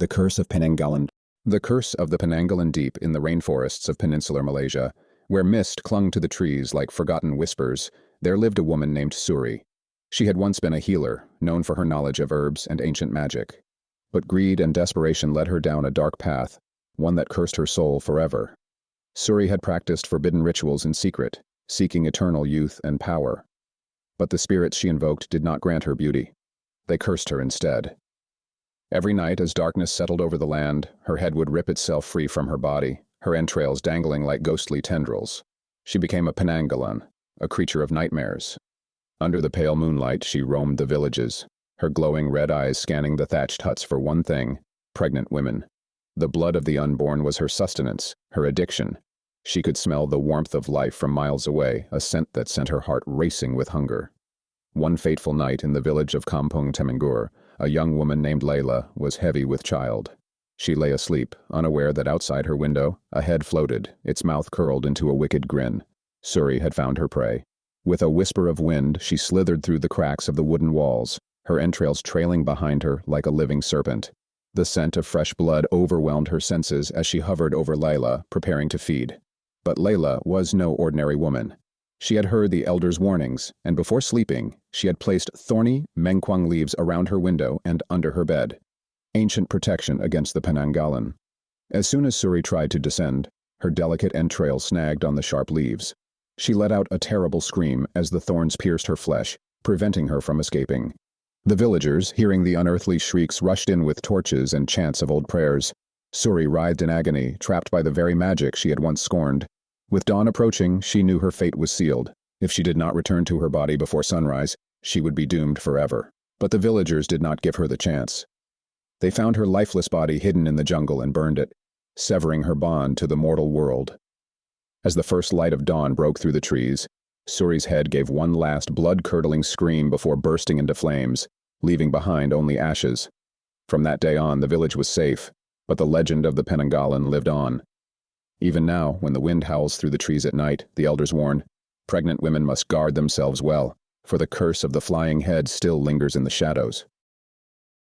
The Curse of Penanggalan. The Curse of the Penanggalan Deep in the rainforests of Peninsular Malaysia, where mist clung to the trees like forgotten whispers, there lived a woman named Suri. She had once been a healer, known for her knowledge of herbs and ancient magic. But greed and desperation led her down a dark path, one that cursed her soul forever. Suri had practiced forbidden rituals in secret, seeking eternal youth and power. But the spirits she invoked did not grant her beauty. They cursed her instead. Every night, as darkness settled over the land, her head would rip itself free from her body, her entrails dangling like ghostly tendrils. She became a Penanggalan, a creature of nightmares. Under the pale moonlight, she roamed the villages, her glowing red eyes scanning the thatched huts for one thing: pregnant women. The blood of the unborn was her sustenance, her addiction. She could smell the warmth of life from miles away, a scent that sent her heart racing with hunger. One fateful night in the village of Kampung Temenggor, a young woman named Layla was heavy with child. She lay asleep, unaware that outside her window, a head floated, its mouth curled into a wicked grin. Suri had found her prey. With a whisper of wind, she slithered through the cracks of the wooden walls, her entrails trailing behind her like a living serpent. The scent of fresh blood overwhelmed her senses as she hovered over Layla, preparing to feed. But Layla was no ordinary woman. She had heard the elders' warnings, and before sleeping, she had placed thorny mengkuang leaves around her window and under her bed. Ancient protection against the Penanggalan. As soon as Suri tried to descend, her delicate entrails snagged on the sharp leaves. She let out a terrible scream as the thorns pierced her flesh, preventing her from escaping. The villagers, hearing the unearthly shrieks, rushed in with torches and chants of old prayers. Suri writhed in agony, trapped by the very magic she had once scorned. With dawn approaching, she knew her fate was sealed. If she did not return to her body before sunrise, she would be doomed forever. But the villagers did not give her the chance. They found her lifeless body hidden in the jungle and burned it, severing her bond to the mortal world. As the first light of dawn broke through the trees, Suri's head gave one last blood-curdling scream before bursting into flames, leaving behind only ashes. From that day on, the village was safe, but the legend of the Penanggalan lived on. Even now, when the wind howls through the trees at night, the elders warn, pregnant women must guard themselves well, for the curse of the flying head still lingers in the shadows.